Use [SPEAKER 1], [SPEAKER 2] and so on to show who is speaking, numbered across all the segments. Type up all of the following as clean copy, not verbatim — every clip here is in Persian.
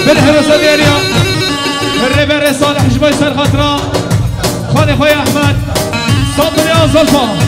[SPEAKER 1] بالحراسة دياليا الريبيري صالح جباي سر خاطرة خالي خويا أحمد صبري يا زلفة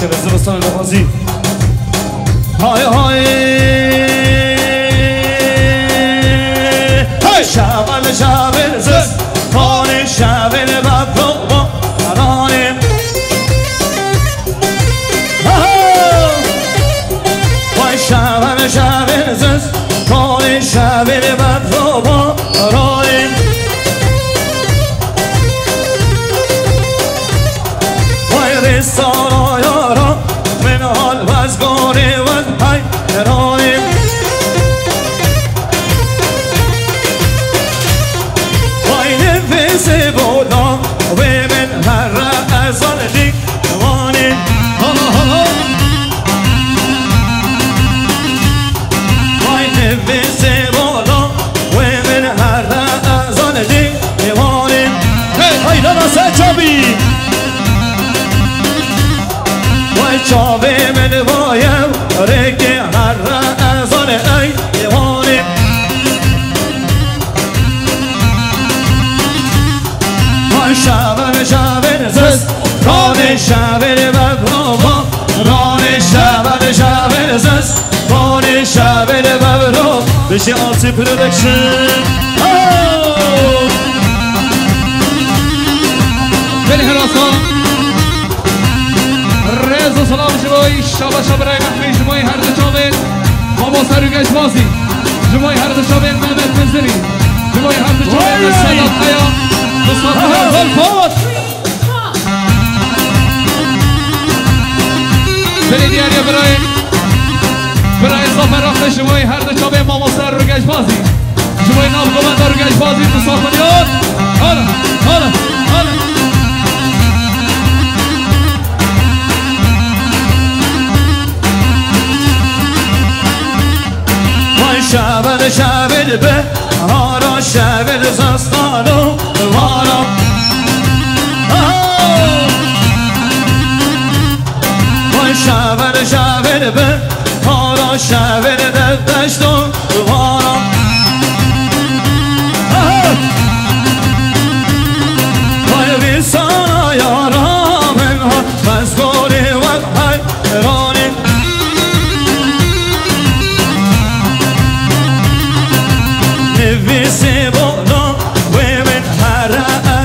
[SPEAKER 2] شب زمستان نوازی های های شبل شبل زستان شبل ببرو با قرانم وای شبل شبل زستان شبل ببرو با قرانم وای رسان چاوه من بایم رگه هر ازان ای دیوانه وای شبر شبر زست ران شبر ببرو ران شبر شبر زست ران شبر ببرو بشی آسی پرودکشن
[SPEAKER 1] بلی حراسان رز سلام جمعی شب شبرای محمی جمعی هر دو چاوین بابا سروگش بازی جمعی هر دو چاوین محمد منزلی جمعی هر دو چاوین سیاد حیا مصطفى غلفات بلی دیاری برای صفر رفت جمعی هر دو چاوین بابا سروگش بازی جمعی نام قومند روگش بازی مسافریات حالا حالا حالا
[SPEAKER 2] شبل شبل به هارا شبل زستانو وارا وای شبل شبل به هارا شبل دشتو وارا وای بیسانا یارا منها مزگوری و حیرانی نویسی بالا و من هر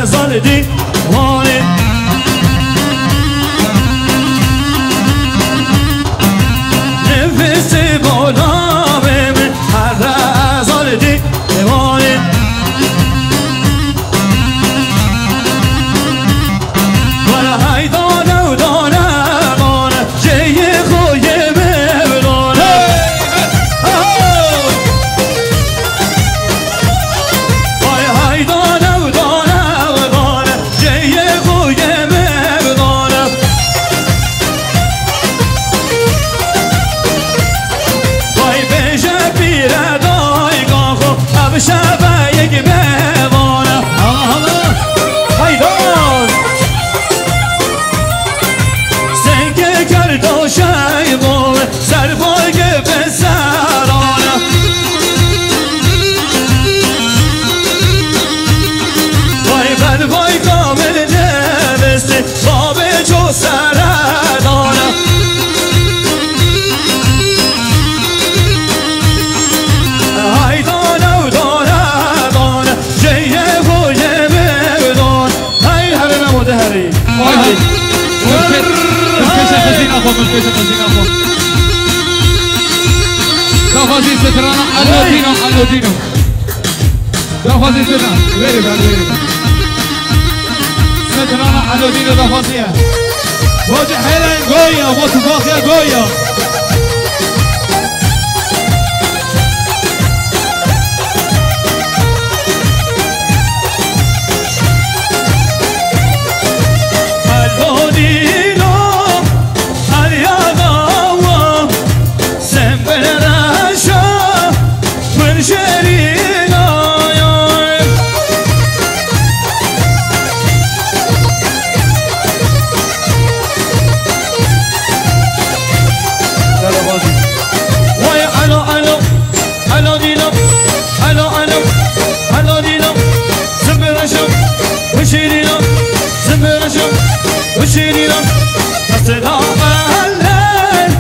[SPEAKER 2] ازال دیوانه نویسی بالا و من
[SPEAKER 1] ملکش خزینه خو ملکش خزینه خو دافازی سترانه علودینو دافازی سترانه ویری بر سترانه علودینو دافازیه واجه حیلن گویا و تفاخیه گویا
[SPEAKER 2] وشيرينا السلام عليك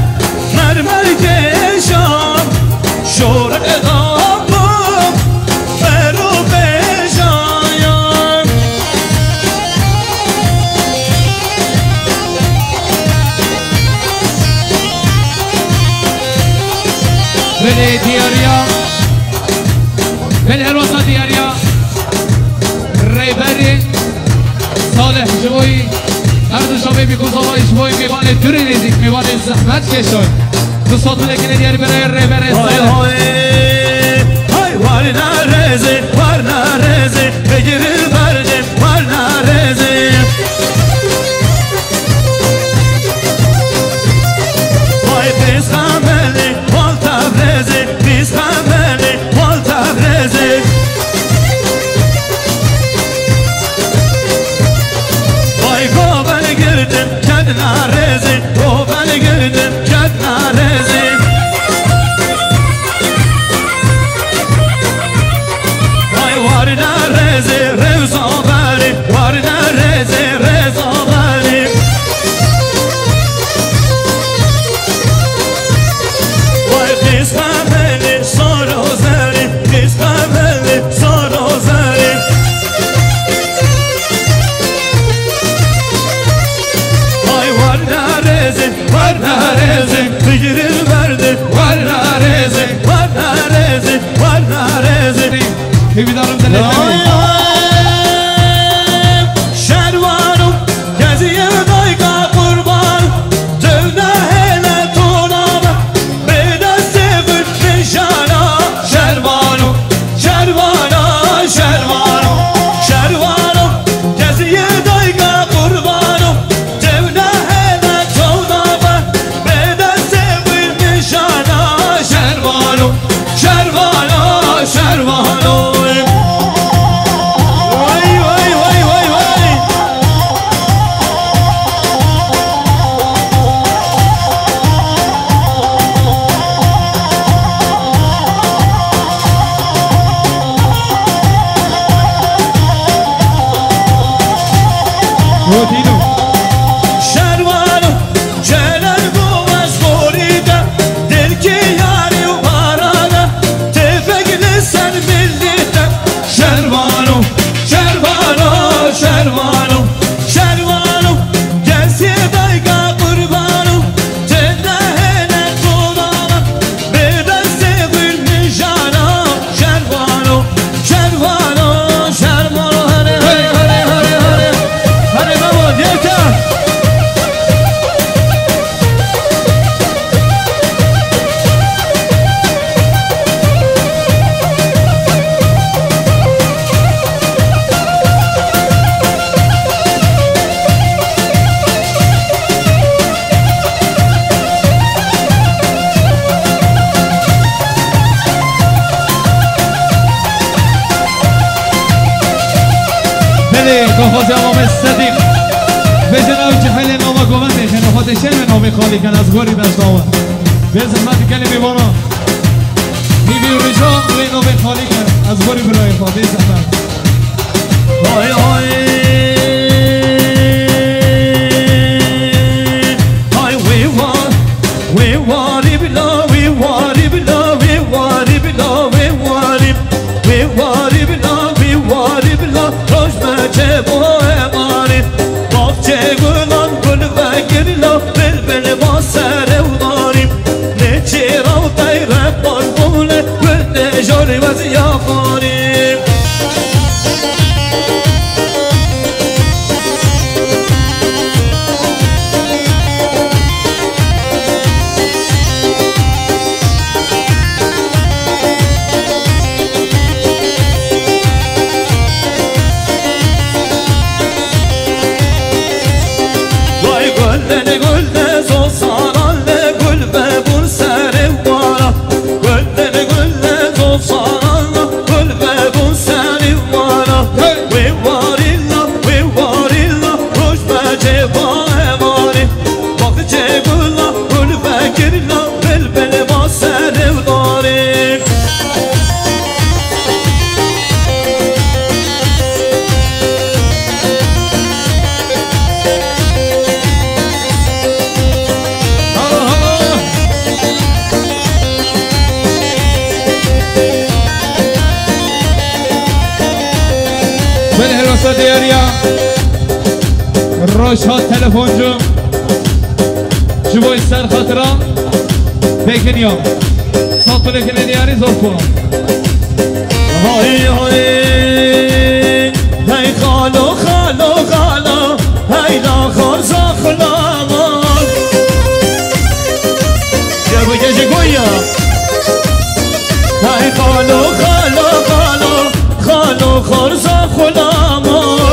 [SPEAKER 2] مرمر كشام شور الغابم فرو بجايم
[SPEAKER 1] بلي دياريا بالهروسة دياريا ريبري صالح جوي هر دو شبه بیکن زوای شبای میوانه دوری ریزیک میوانه زحمت کشون تو صوت لکنه دیاری برای ریبره سایده
[SPEAKER 2] های وار نرزه بگیر برده وار نرزه های پیس خمله وال تبرزه پیس خمله وال تبرزه نارزه تو بل گردن کد نارزه وای وار نارزه رزا بری وار نارزه رزا بری وای پیس خملی سارو زری پیس خملی سارو زری var nareze bigiril verdi var nareze var nareze
[SPEAKER 1] Hibidarım deletmeyin
[SPEAKER 2] şervanım geziye dayka kurban tövne hele tunama beda sevir nişana şervanım geziye dayka kurbanım tövne
[SPEAKER 1] نفاذ امام صدیق به جناب جهل نامه گوونده خلافات شرم نامی خالی کن از گوری دست آمد به زحمت کلمی بانا بیبی رجا روی نامی خالی کن از گوری برای خواه به زحمت
[SPEAKER 2] های های های وی واری بلا وی واری بلا وی واری بلا وی واری بلا وی واری بلا روش مچه بو امانی باقچه گلان گل و بلا الفکر لا بلبل ما سر داره
[SPEAKER 1] بالهروسة دياريا روشها تلفون جو جبوي سر خطرة بيكن يوم صوتو لكن دياري زوركو
[SPEAKER 2] هاي هاي هاي خالو خالو خالو هاي لا خرزا خلامان جابو جاجي قويا هاي خالو خالو خالو خالو خرزا خلامان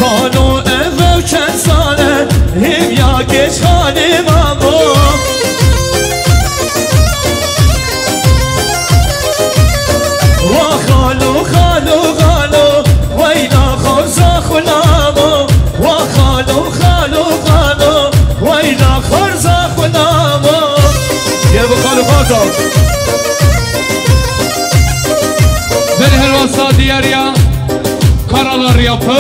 [SPEAKER 2] خالو اوه چند ساله هم یا کش خالی ماما و خالو خالو خالو وینا خرزا خلاما و خالو خالو خالو وینا خرزا خلاما یه بو خالو خالو
[SPEAKER 1] بالهروسة دياريا کارالار yapı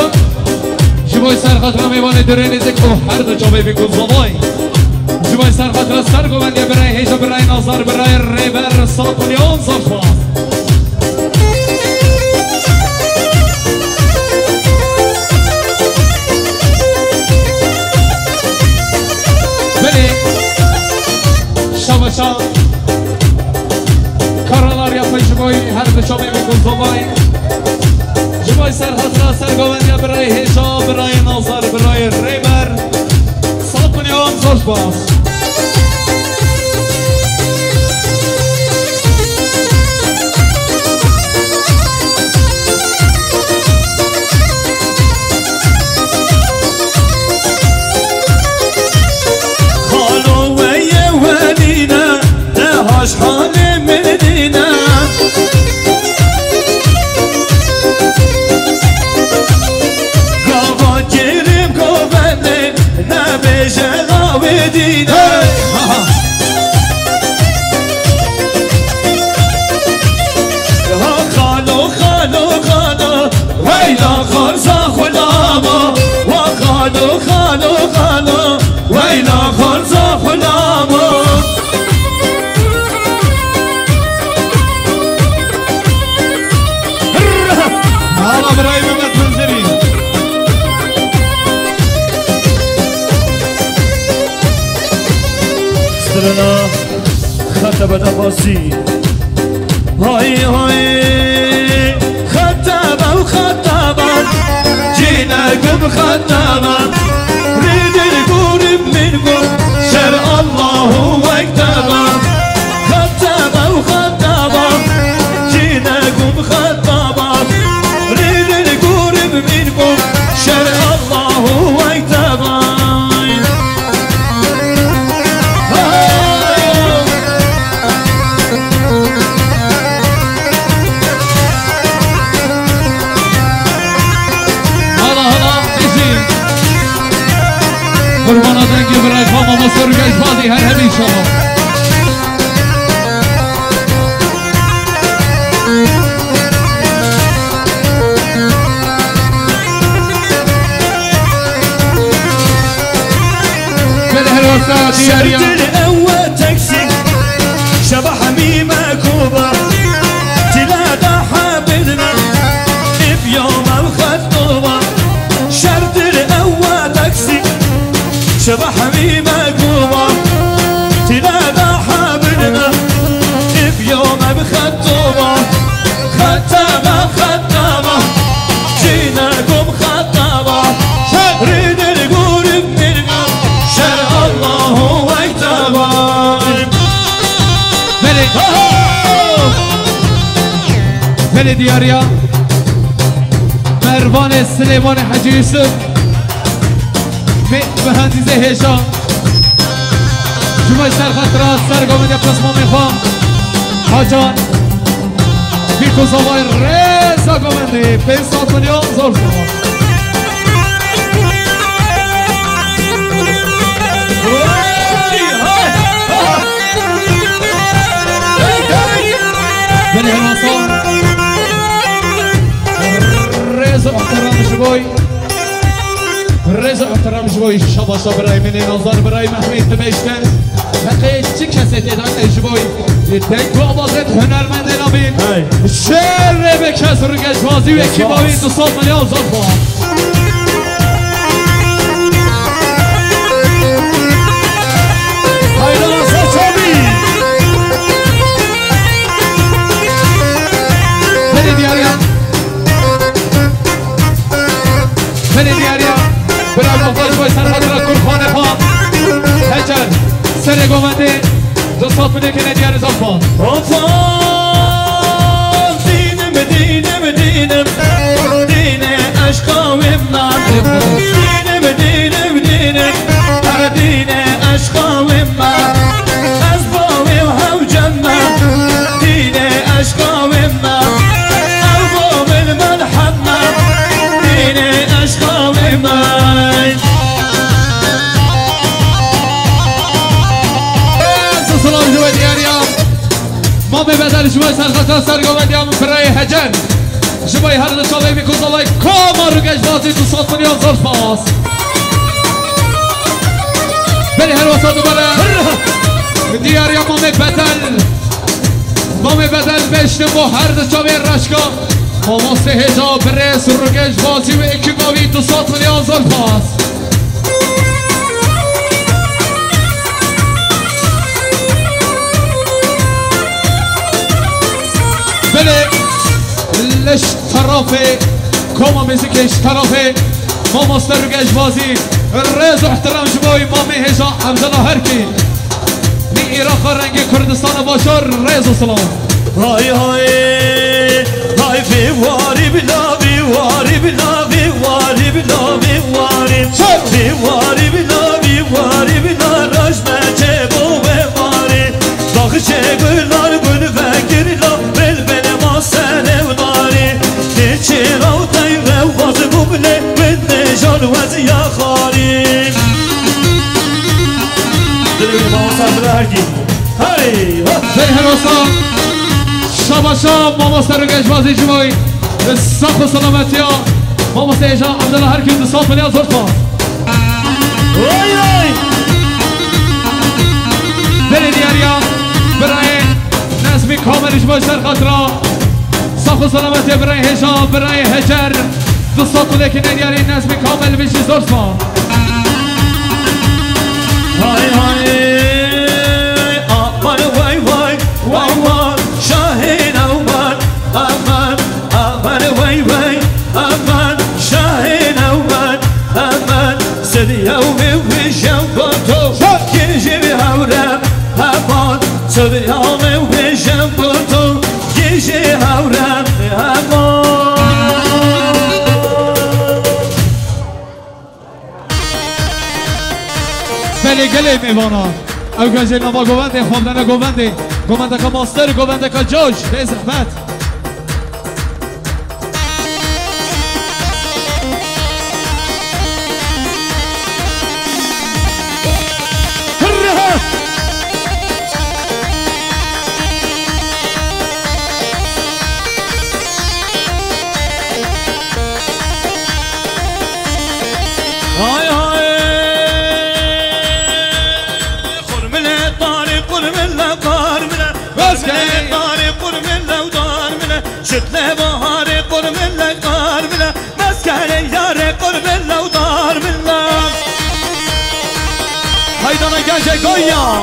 [SPEAKER 1] جبوی سر خطره میوان درنیزک او هر دو جابه بکن زبای جبوی سر خطره سر گوندی برای هیچ برای نظر برای ریبر ساتونیان زرفاز بلی شبشا کارالار yapı جبوی هر دو جابه بکن زبای جبوی سر خطره سر گوندی برای هیچ برای نظر برای ریبر ساتونیان زرفاز
[SPEAKER 2] خالو ویه ولینه نهاش حال مدینه گاوا گیریم گوونده نبیشه غاوی دینه خالو خالو خالو ویلا خرزا خلاما و خالو خالو خالو ویلا خرزا خلاما
[SPEAKER 1] حالا برای محمد منظری
[SPEAKER 2] سرنا خطب دفاسی های های خطب و خطب جینکم خطب ریدر گورم من گور شر الله و اکتب خطب و خطب جینکم خطب ریدر گورم من گور شر الله و اکتب
[SPEAKER 1] قربان دنگی برای خواما مصرگیش بازی هر همین شما بالهروسة دياريا
[SPEAKER 2] شرط الأول تاكسي شبه حميمة كوبا تلاقى حابدنا بيوم الخطوبة شرط الأول تاكسي شبه حميمة كوبا تلاقى حابدنا بيوم الخطوبة خطابة خطابة جيناكم خطابة ريد القرب منكم شرع الله واكتبا
[SPEAKER 1] بله دياريا مروان سليمان حاجي يوسف مهندس هشام جمعه سر خطرات سر گامنده پلاسما میخوام حاجان بیکو زوای رزا گامنده 500 میلیون زور زمان احترام جبوي رضا احترام جبوي شباشا برای من نظر برای محمید تبشته حقیقی چی کسی دیدن جبوی دیگه آوازت هنرمند نبین شعر به کس رو گشوازی و کی باید 200 میلیون زلفا بني دياريا برای مفتاج باید سرخط را کل خانه ها هجر سر گومنده 200 میلیون که ندیار زلفا
[SPEAKER 2] دینم دینم دینم دین عشقا و من دینم دینم دینم دین عشقا و من از باوی و هم جنم دین عشقا و من الباب الملحمه دین عشقا و من
[SPEAKER 1] سلام جوی دیاریا ما به بدل شما سرخطا سرگومندی هم برای هجن شمای هر دو شاوی میکوز آلای کاما رو گشبازی 200 میلیون زلفاس بری هر واسه دوباره دیاریا ما می بدل بشتم با هر دو شاوی رشکا ما سه هجا برس رو گشبازی و اکیباوی 200 میلیون زلفاس بله لش طرفه کما میزیکش طرفه ما مستر رو گشبازی رز و احترام جبای ما می هجا عبدالله هرکی می ایراق رنگ کردستان باشار رز و سلام
[SPEAKER 2] های های های بیواری بلا بیواری بلا بیواری بلا بیواری بیواری بلا بیواری بلا رجمه چه بو بیواری باقی چه گلار بل فکرلا بل بل ما سنوداری دیچه رو تایره و باز ببله بل نجال وزیا خاری دلی ما سبرگی هری
[SPEAKER 1] بری هراسا شاباشا ما مستر رو گشبازی جمعی صح و سلامتی ها ما مستر ایجا عبدالله هرکی 200 میلیون زلفا بری دیاریا برای نظمی کامل جمعی سرخطرا صح و سلامتی برای هجا برای هجر 200 میلیون که ندیاری نظمی کامل بیشی زلفا
[SPEAKER 2] های های آمان وای وای وای وای شاهین آمان آمان آمان وای وای آمان شاهین آمان آمان سدیا و ویشم باتو کیجی هورم آمان سدیا و ویشم باتو کیجی هورم آمان
[SPEAKER 1] بله گله میوانا او گنجه نما گوونده خوابدن گوونده که ماستر گوونده که جوش به زحمت
[SPEAKER 2] شتله بهار قرب الله دار بلا مسکن یار قرب الله دار بلا هایدانا گنجه گویا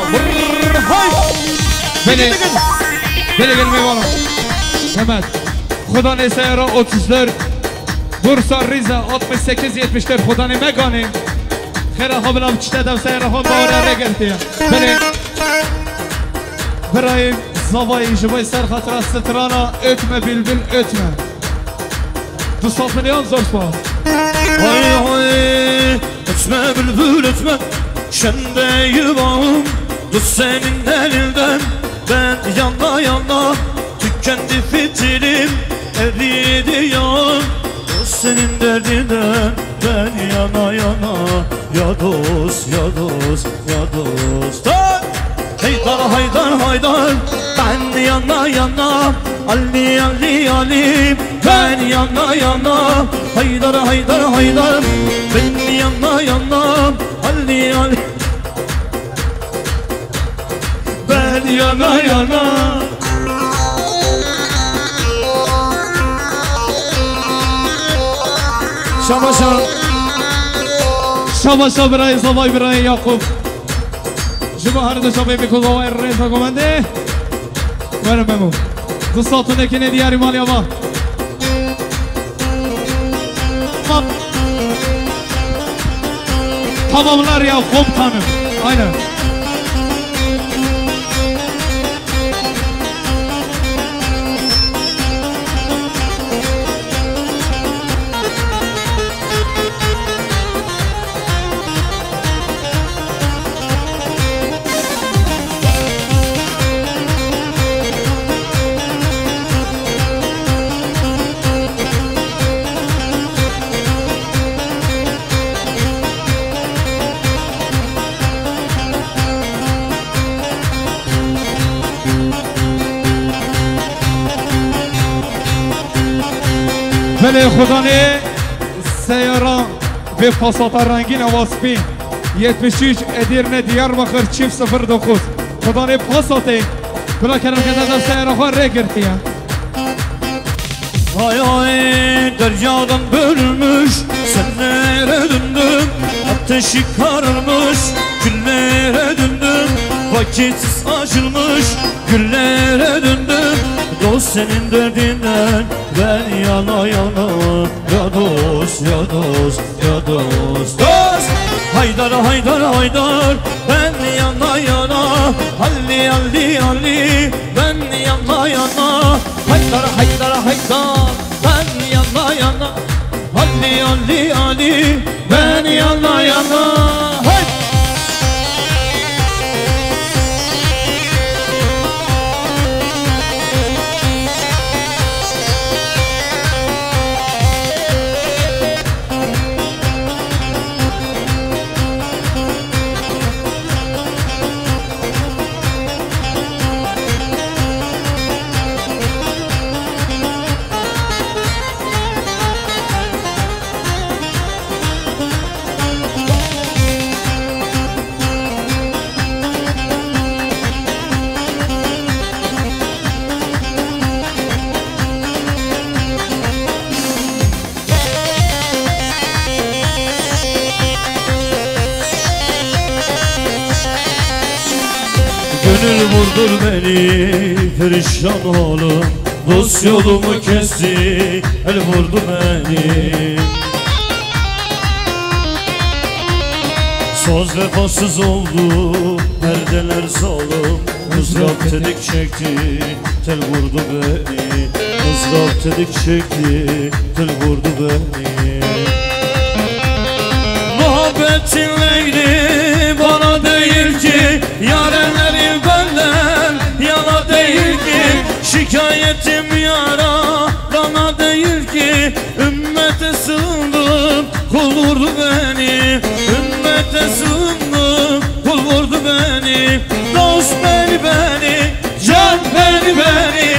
[SPEAKER 1] بله گل میوانا همت خدا نیسه را 34 برسا ریزا 68-74 خدا نمگانه خیره ها بلام چته دو سیره ها باره رگرتیه بله برای زوای جوای سرخط را سترانا اتمه بلبل اتمه 200 میلیون زلفا
[SPEAKER 2] های های اتمه بلبل اتمه شنده yuvağım dur senin elinden ben yana tükendi fitilim eridiyor dur senin derdinden ben yana ya dost ya dost ya dost haydar haydar haydar ben yana yana Ali Ali Ali ben yana yana Haydar Haydar Haydar ben yana yana Ali Ali ben yana yana
[SPEAKER 1] Şabaşa Şabaşa برای زوای برای یعقوب جمع هر دو شبه بکن زوای رئیس کمانده برم بمون دوستاتونه که ندیاری مالی آبا tamamlar ya komutanım aynen بله خدا نه سیاران به پاسات رنگین واسپی 76 ادیرن دیارباکر چیف 09 خدا نه پاساته بلا کردم که دادم سیاران خواه ره گرتیه
[SPEAKER 2] Ay ay deryadan bölünmüş senlere döndüm Ateşi kararmış güllere döndüm Vakitsiz açılmış güllere döndüm Dost senin derdinden ben yana yana Ya dost ya dost ya dost Dost Haydar Haydar Haydar ben yana yana Ali Ali Ali ben yana yana Haydar Haydar Haydar ben yana yana Ali Ali Ali ben yana yana Hey! Gönül vurdur beni perişan oğlum Dost yolumu kesti el vurdu beni Söz vefasız oldu perdeler salım Mızrap tedik çekti tel vurdu beni Mızrap tedik çekti tel vurdu beni Muhabbetin leyli bana değil ki Yarenlerim benden yana değil ki Şikayetim yara bana değil ki Ümmete sığındım kul vurdu beni Ümmete sığındım kul vurdu beni Dost beni beni, can beni beni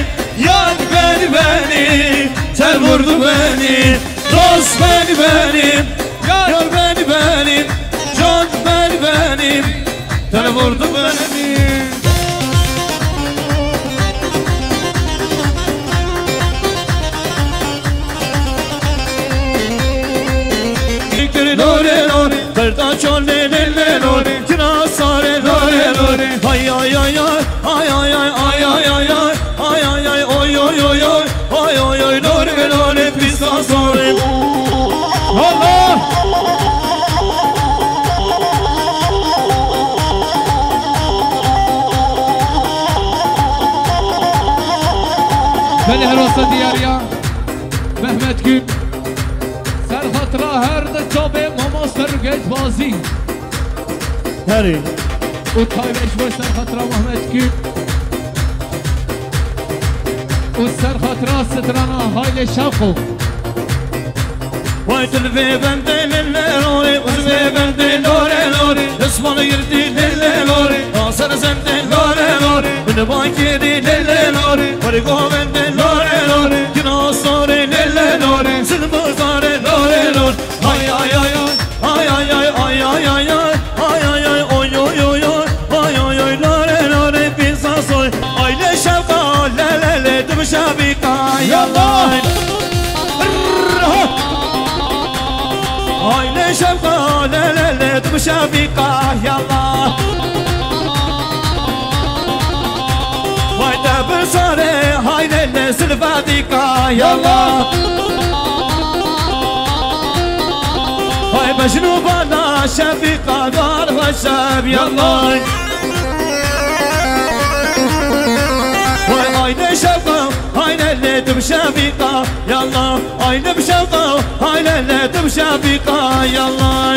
[SPEAKER 2] Yar beni beni, tel vurdu beni Dost beni benim, yar beni benim Can beni benim, tel vurdu beni Lore lore, perda çole le lore, kira sare lore lore, ay ay ay ay ay ay ay ay ay ay ay ay ay oy oy oy oy oy oy oy lore lore, pisa sore. Allah!
[SPEAKER 1] بله حراسة دیاریا مهمت گیم سرخط را هر ده چابه ماما سرگج بازی
[SPEAKER 2] Heri
[SPEAKER 1] او تایبش باش سرخط را مهمت گیم او سرخط را سترانا هایل شاقو
[SPEAKER 2] Vay telve bende lelle lore, uzve bende lore lore Esmanı girdi lelle lore, asar sende lore lore Beni bakiri lelle lore Oy govende lore lore Kinasare lele lore Silmazare lore lore Ay ay ay ay ay ay ay ay ay ay ay ay ay oy oy oy oy ay ay ay lore lore pizza soy Aile şevka lele le dıbşabika yallah Aile şevka lele le dıbşabika yallah Vay da bir sare haylele silfadika yallah Vay mecnu bana şefika dar ve şef yallah Vay aynı şefka hayleledim şefika yallah Aynı bir şefka hayleledim şefika yallah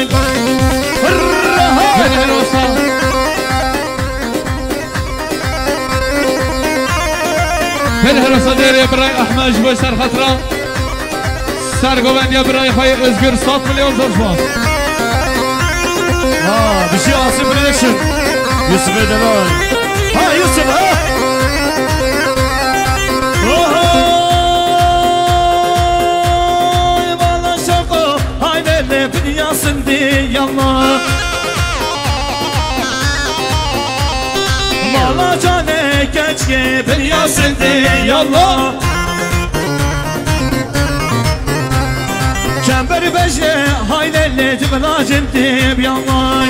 [SPEAKER 1] Helal olsun. Helal olsun değerli Bray Ahmet Jboy Serhatra. Sergovendiye Bray Hay Özgür 100 milyon zorfaz.
[SPEAKER 2] Ha bir şey Asım Production Yusuf Edelay Ha Yusuf ha Oy bana şaka haylele dünyasın diyallah Mala cane keçke dünyasın diyallah Çemberi beşe haylele cıbılacın diyallah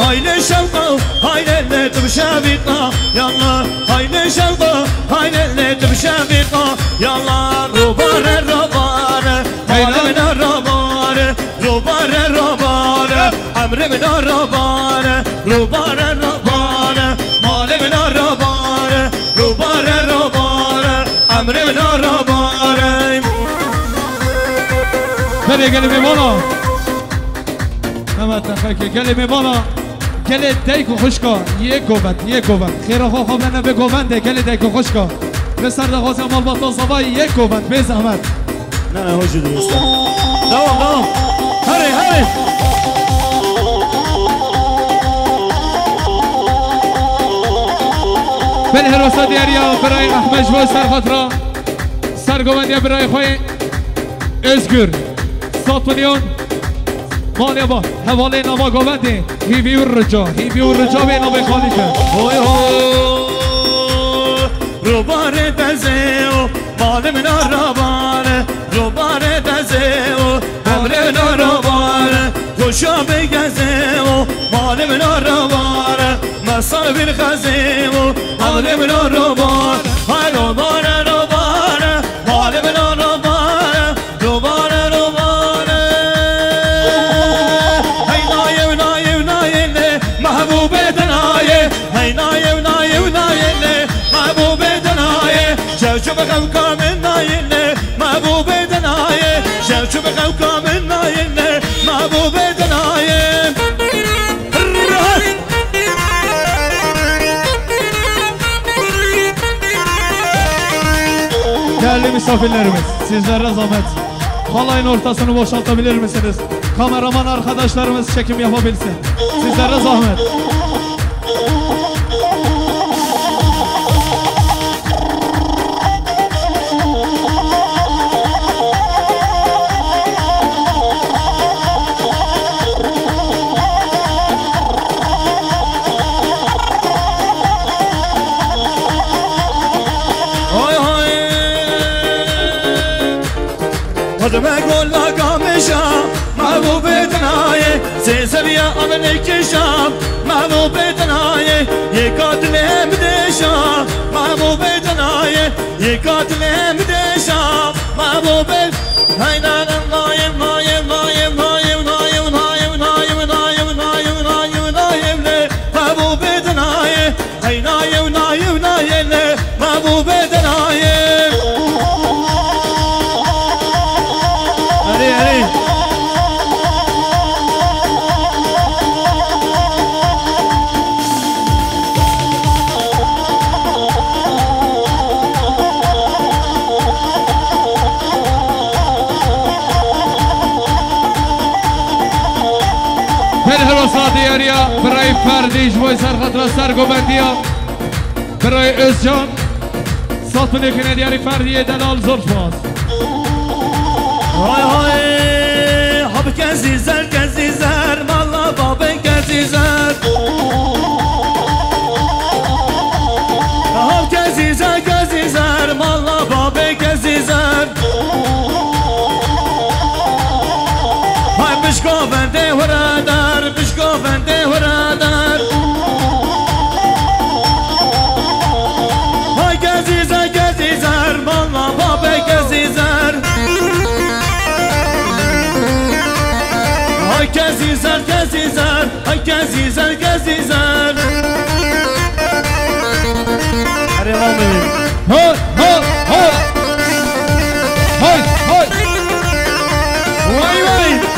[SPEAKER 2] Hayle şevka haylele dıbşabika yallah Hayle şevka haylele dıbşabika yallah Rubare rubare Malemine rubare Rubare rubare Emrimine rubare Rubare rubare Malemine rubare Rubare rubare Emrimine rubare
[SPEAKER 1] Hadi gelin bir bana. Evet efendim gelin bir bana. Gelin deyko خوشکا یک گوبند خیره ها خواب نه به گوبنده gelin deyko خوشکا به سر دخواست مال باطن صبای یک گوبند به زحمت
[SPEAKER 2] نه نه hoş geldin usta Devam hadi
[SPEAKER 1] بله حراسه دیاریا برای احمد جوای سرخطرا سرگوندی برای خواه ازگر 100 میلیون مالی با حواله نما گوونده هیوی و رجا به نام خالی کرد
[SPEAKER 2] Oy oy Rubare dezeo Malim narabare Rubare dezeo Emre narabare Koşa begezeo Malim narabare Mesar bin khazeo Malim narabare Hay rubare rubare Malim narabare Rubare rubare Hay nayev nayev nayele Mahbube denaye Hay nayev nayev nayele Mahbube denaye Şevçu kavkamın nayele Mahbube denaye Şevçu kavkamın nayele Mahbube denaye
[SPEAKER 1] Değerli misafirlerimiz sizlere zahmet halayın ortasını boşaltabilir misiniz? Kameraman arkadaşlarımız çekim yapabilsin. Sizlere zahmet.
[SPEAKER 2] Hadi golla gameşa Mahbube denaye Sezeriya amene keşam Mahbube denaye Yekatile mdeşa Mahbube denaye Yekatile mdeşa Mahbube Haynan nayem nayem nayem nayem nayem nayem nayem nayem nayem nayem nayem le Mahbube denaye Haynayem nayem nayem le Mahbube denaye Hadi
[SPEAKER 1] Helal olsun diğer ya. جوای فردی جوای سرخطر سرگو بندیا برای ازجان سات نکنه دیاری فردی دلال زرفاز
[SPEAKER 2] های های حب کسی زر مالا بابه کسی زر حب کسی زر مالا بابه کسی زر های بشکو بنده ورادر بشکو بنده ورادر های کسی زر مالا بابه کسی زر های کسی زر های کسی زر اره مامی
[SPEAKER 1] های
[SPEAKER 2] وای وای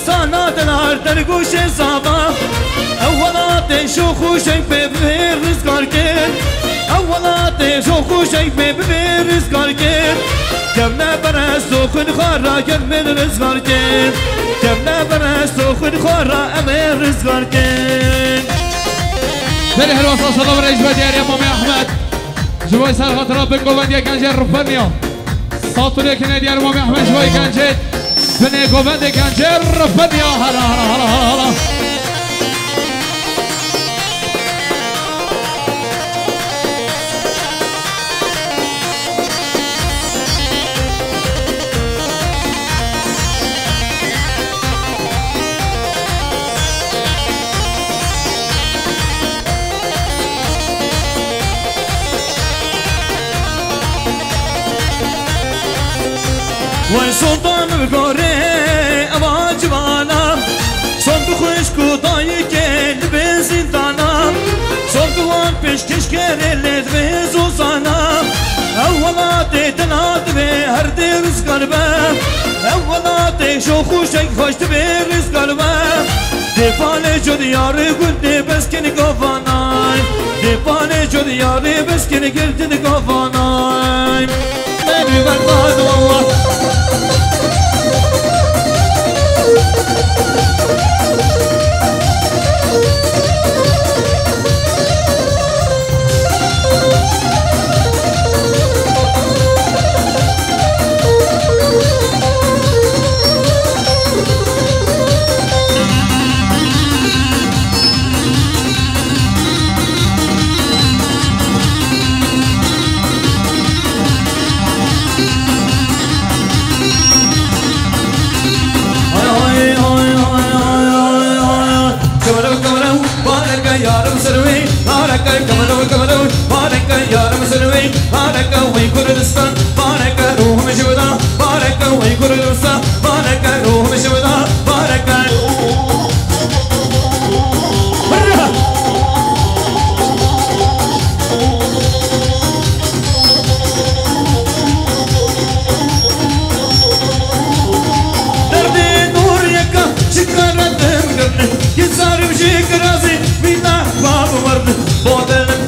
[SPEAKER 2] Sana denar der guşe sabah Evvela de şu kuşek beber rızkar gel Evvela de şu kuşek beber rızkar gel Gemne bana sokun khara gemne rızkar gel Gemne bana sokun khara emer rızkar gel
[SPEAKER 1] بله هلواسا صدا برای اجبه دیاری امامی احمد جوای سرخطر بنگو بندی کنجه رفنیا ساتونی کنه دیار امامی احمد جوای کنجه بنه گوبند کنجه رفنیا هلا
[SPEAKER 2] وای سلطان بگاره اما جوانم son بخوش کودایی که به زندانم son دوان پیشکش کرده به زوزانم اولا دیدنات به هر دی رزگار به اولا دیشو خوشک خوشت به رزگار به دیپانه جو دیاره گنده بسکنی گوانای دیپانه جو دیاره بسکنی گردن گوانای نمی برداد والله Kurdistan, baraka ruh meşveda, baraka ve Kurdistan, baraka ruh meşveda, baraka. Derdi nur yaka, çıkaradım gönlü, gizarım şıkrazı, minna babı vardı, bodelim,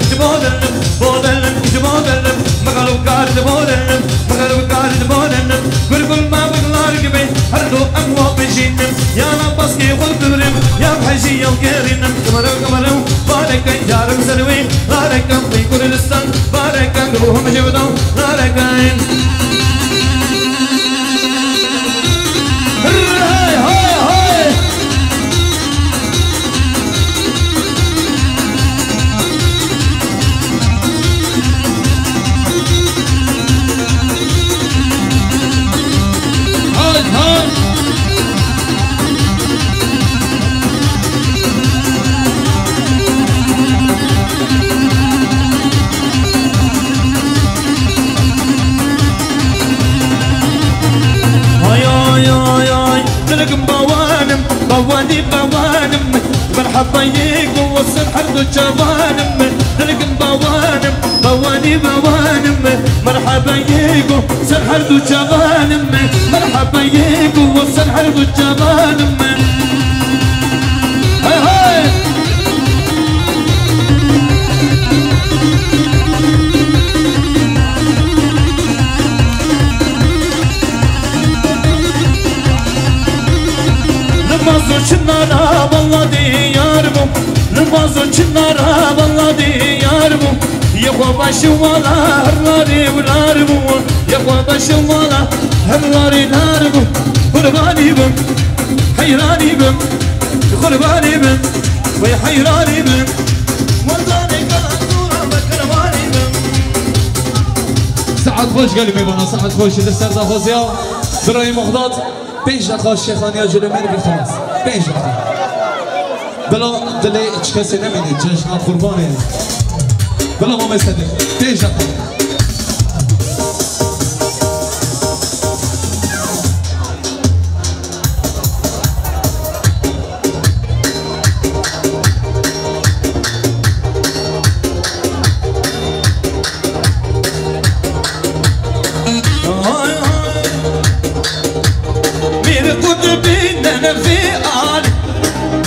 [SPEAKER 2] مغلوب كارد بودنم مغلوب كارد بودنم قرقل ما بغلار قبي هردو أقوى بجينم يا لباس كي خلق درم يا بحجي يوم كرينم كمرو بارك جارم سلوي بارك في كردستان بارك روحهم جبدو بارك هاي هاي هاي بواني بوانم مرحبا يك ووصل حد الجوانم دلقم بوانم قرباني بوانم مرحبا يكو سنحر دو جوانم مرحبا يكو سنحر دو جوانم هاي هاي Namazı çınlara valla diyar bu Namazı çınlara valla diyar bu Yakwa başı valla herlari ular bu Yakwa başı valla herlari lar bu Kurbani bim, hayrani bim Kurbani bim, ve hayrani bim Vallahi kadura ve kurbani bim
[SPEAKER 1] ساعت خوش قلبي بنا ساعت خوش لسر دا خوزيا برای مقداد 5 دقیقه شیخانیا جلو منی بی خلاص 5 دقیقه بلا دلی هیچ کسی نمینید جشن قربانه بلا ما مستدیم 5 دقیقه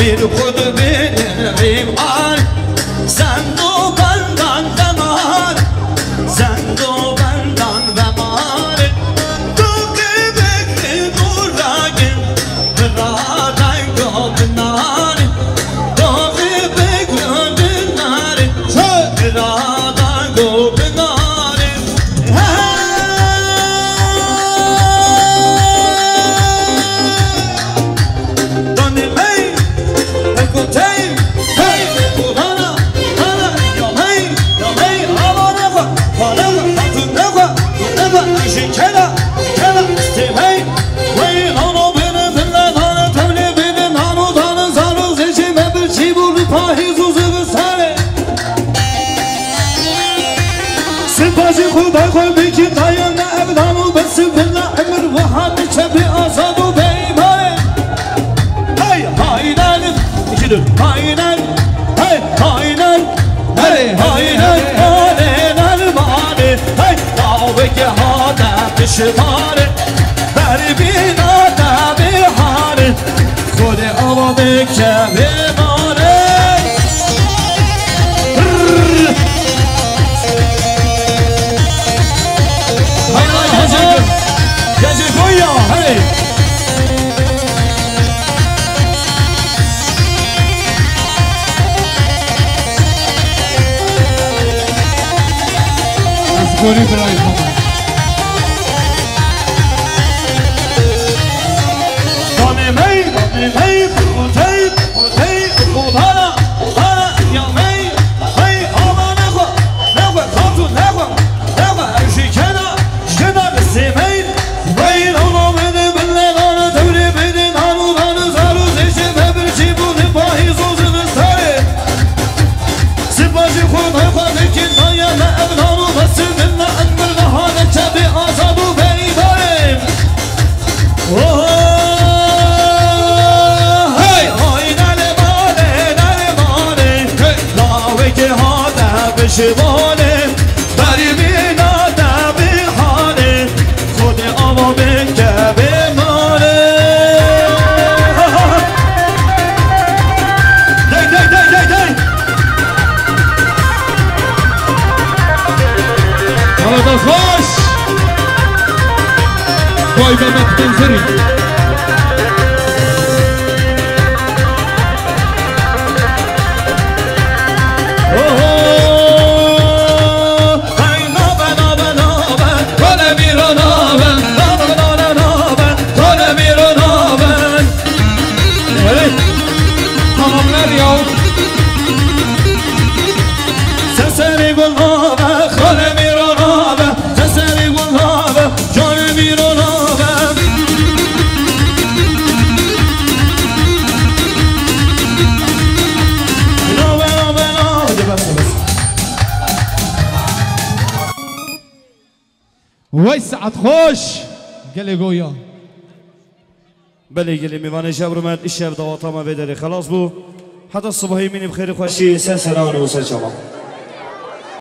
[SPEAKER 2] Bir kudu benim var Sen de benden ve var Sen de benden ve var Tıkı bekli duragin Rahatay göbünar Tıkı bekli dünar Rahatay göbünar خدا خود بکی دایان ابدامو بس بلا عمر وحاد چبی آزاد و بیماره های هاینن ایشیدون هاینن های هاینن های هاینن هاینن مانه های داوه که ها دبش ماره بر بینا دبی هاره خود آوا بکه بیماره
[SPEAKER 1] Gori برای مامان
[SPEAKER 2] دانمی دانمی بوتی بوتی بودانا دانا یامی هی آما نخوا نخوا کاتو نخوا نخوا ارشی کنا شکنا بسیمی وی نونا بده بله دانا توری بده نانو دانا زارو زیشه ببرچی بونه باهی زوزه بستاره سپاسی خود های خواهد کن دایا نه ابنانو بسیم شبانه بری بینا دبی حاله خود آوا بکه بمانه دی دی دی دی دی
[SPEAKER 1] حالا دا خوش وای به مقتنزری وای ساعت خوش گله گویا
[SPEAKER 2] بله گله میوان شب رو مرد شب دواتama بداره خلاص بو حتی صبحی منی بخیر خوشی سن سران و سر شما